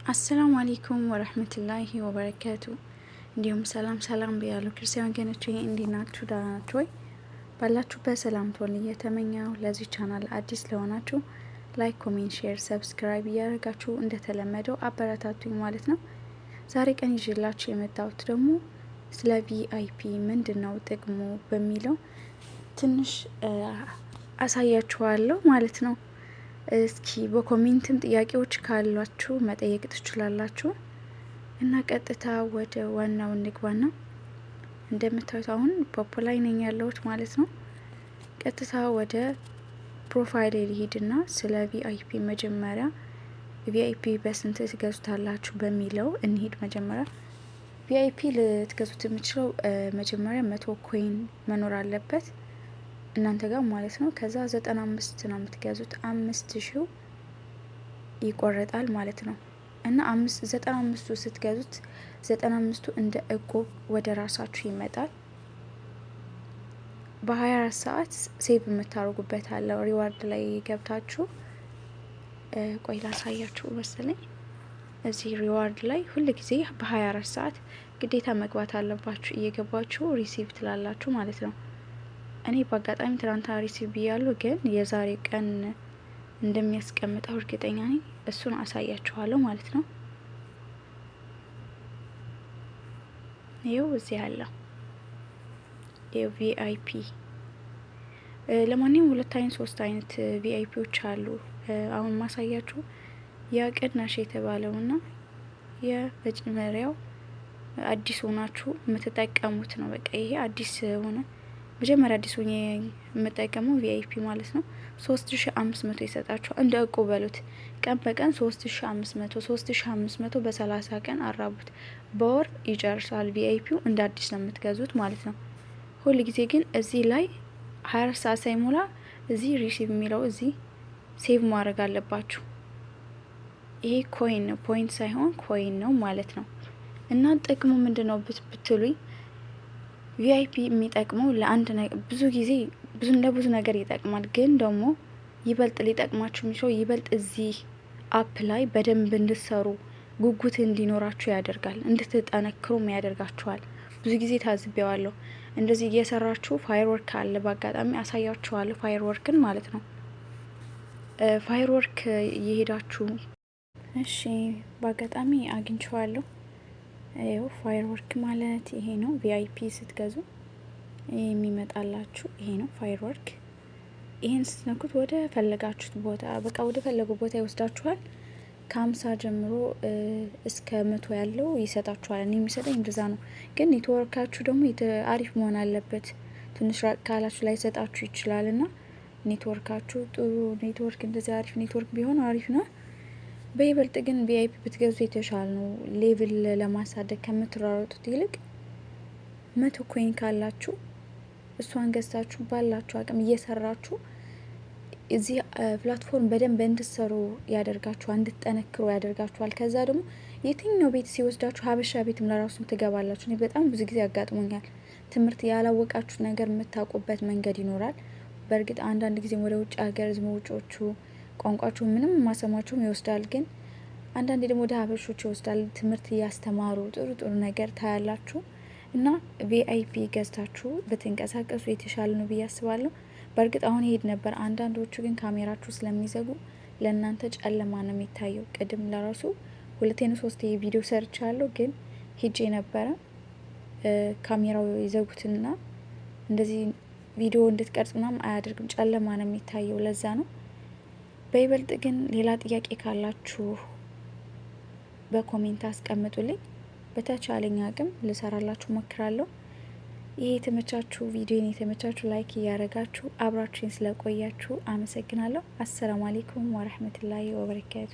አሰላሙ አለይኩም ወረህመቱላሂ ወበረካቱ። እንዲሁም ሰላም ብያለሁ ክርስቲያን ወገኖቼ፣ እንዴት ናችሁ? ደህና ናችሁ ወይ? ባላችሁበት ሰላም ትሆን እየተመኘው ለዚህ ቻናል አዲስ ለሆናችሁ ላይክ፣ ኮሜንት፣ ሼር፣ ሰብስክራይብ እያደረጋችሁ እንደተለመደው አበረታቱኝ ማለት ነው። ዛሬ ቀን ይዤላችሁ የመጣሁት ደግሞ ስለ ቪአይፒ ምንድነው ጥቅሙ በሚለው ትንሽ አሳያችኋለሁ ማለት ነው። እስኪ በኮሜንትም ጥያቄዎች ካሏችሁ መጠየቅ ትችላላችሁ እና ቀጥታ ወደ ዋናው እንግባና እንደምታዩት አሁን ፖፖ ላይ ነኝ ያለሁት ማለት ነው። ቀጥታ ወደ ፕሮፋይል ሊሄድና ስለ ቪአይፒ መጀመሪያ ቪአይፒ በስንት ትገዙታላችሁ በሚለው እንሂድ። መጀመሪያ ቪአይፒ ልትገዙት የምችለው መጀመሪያ 100 ኮይን መኖር አለበት እናንተ ጋር ማለት ነው። ከዛ 95 ነው የምትገዙት፣ 5000 ይቆረጣል ማለት ነው። እና 95ቱ ስትገዙት 95ቱ እንደ እቁብ ወደ ራሳችሁ ይመጣል። በ24 ሰዓት ሴቭ የምታደርጉበት አለ። ሪዋርድ ላይ ገብታችሁ ቆይ ላሳያችሁ መሰለኝ። እዚህ ሪዋርድ ላይ ሁል ጊዜ በ24 ሰዓት ግዴታ መግባት አለባችሁ። እየገባችሁ ሪሲቭ ትላላችሁ ማለት ነው። እኔ በአጋጣሚ ትናንትና ሪሲቭ ብያለሁ፣ ግን የዛሬ ቀን እንደሚያስቀምጠው እርግጠኛ ነኝ። እሱን አሳያችኋለሁ ማለት ነው። ይኸው እዚህ ያለው ይኸው ቪአይፒ። ለማንኛውም 2 አይነት 3 አይነት ቪአይፒዎች አሉ። አሁን ማሳያችሁ ያ ቅናሽ የተባለውና የመጀመሪያው አዲስ ሆናችሁ የምትጠቀሙት ነው። በቃ ይሄ አዲስ ሆነ መጀመሪያ አዲስ ሆኜ የምጠቀመው ቪአይፒ ማለት ነው። 3500 ይሰጣችኋል። እንደ እቁ በሉት። ቀን በቀን 3500 በ30 ቀን አራቡት። በወር ይጨርሳል። ቪአይፒው እንደ አዲስ ነው የምትገዙት ማለት ነው። ሁል ጊዜ ግን እዚህ ላይ 24 ሰዓት ሳይሞላ እዚህ ሪሲቭ የሚለው እዚህ ሴቭ ማድረግ አለባችሁ። ይሄ ኮይን ነው፣ ፖይንት ሳይሆን ኮይን ነው ማለት ነው። እና ጥቅሙ ምንድነው ብትሉኝ ቪአይፒ የሚጠቅመው ለአንድ ብዙ ጊዜ ለብዙ ነገር ይጠቅማል። ግን ደግሞ ይበልጥ ሊጠቅማችሁ የሚችለው ይበልጥ እዚህ አፕ ላይ በደንብ እንድትሰሩ ጉጉት እንዲኖራችሁ ያደርጋል። እንድትጠነክሩም ያደርጋችኋል። ብዙ ጊዜ ታዝቤዋለሁ። እንደዚህ እየሰራችሁ ፋየርወርክ አለ፣ በአጋጣሚ አሳያችኋለሁ ፋየርወርክን ማለት ነው። ፋየርወርክ እየሄዳችሁ እሺ፣ በአጋጣሚ አግኝቼዋለሁ። ይሄው ፋየርወርክ ማለት ይሄ ነው። ቪአይፒ ስትገዙ የሚመጣላችሁ ይሄ ነው ፋየርወርክ። ይሄን ስትነኩት ወደ ፈለጋችሁት ቦታ በቃ ወደ ፈለጉ ቦታ ይወስዳችኋል። ከ50 ጀምሮ እስከ 100 ያለው ይሰጣችኋል። እኔ የሚሰጠኝ እንደዛ ነው። ግን ኔትወርካችሁ ደግሞ አሪፍ መሆን አለበት። ትንሽ ራቅ ካላችሁ ላይ ሰጣችሁ ይችላልና ኔትወርካችሁ ጥሩ ኔትወርክ፣ እንደዚህ አሪፍ ኔትወርክ ቢሆን አሪፍ ነው። በይበልጥ ግን ቪአይፒ ብትገዙ የተሻለ ነው። ሌቭል ለማሳደግ ከምትራሩት ይልቅ 100 ኮይን ካላችሁ እሷን ገዝታችሁ ባላችሁ አቅም እየሰራችሁ እዚህ ፕላትፎርም በደንብ እንድትሰሩ ያደርጋችኋል፣ እንድትጠነክሩ ያደርጋችኋል። ከዛ ደግሞ የትኛው ቤት ሲወስዳችሁ ሀበሻ ቤትም ለራሱ ትገባላችሁ። እኔ በጣም ብዙ ጊዜ አጋጥሞኛል። ትምህርት ያላወቃችሁ ነገር የምታውቁበት መንገድ ይኖራል። በእርግጥ አንዳንድ ጊዜ ወደ ውጭ ሀገር ውጮቹ ቋንቋቸው ምንም ማሰማቸውም ይወስዳል። ግን አንዳንዴ ደግሞ ወደ ሀበሾች ይወስዳል። ትምህርት እያስተማሩ ጥሩ ነገር ታያላችሁ። እና ቪአይፒ ገዝታችሁ ብትንቀሳቀሱ የተሻለ ነው ብዬ አስባለሁ። በእርግጥ አሁን ይሄድ ነበር። አንዳንዶቹ ግን ካሜራችሁ ስለሚዘጉ ለእናንተ ጨለማ ነው የሚታየው። ቅድም ለራሱ 2-3 ቪዲዮ ሰርቻለሁ፣ ግን ሂጄ ነበረ ካሜራው ይዘጉትና እንደዚህ ቪዲዮ እንድትቀርጽ ምናምን አያደርግም። ጨለማ ነው የሚታየው። ለዛ ነው። በይበልጥ ግን ሌላ ጥያቄ ካላችሁ በኮሜንት አስቀምጡልኝ። በተቻለኝ አቅም ልሰራላችሁ ሞክራለሁ። ይሄ የተመቻችሁ ቪዲዮን የተመቻችሁ ላይክ እያደረጋችሁ አብራችሁን ስለቆያችሁ አመሰግናለሁ። አሰላሙ አለይኩም ወራህመቱላሂ ወበረካቱ።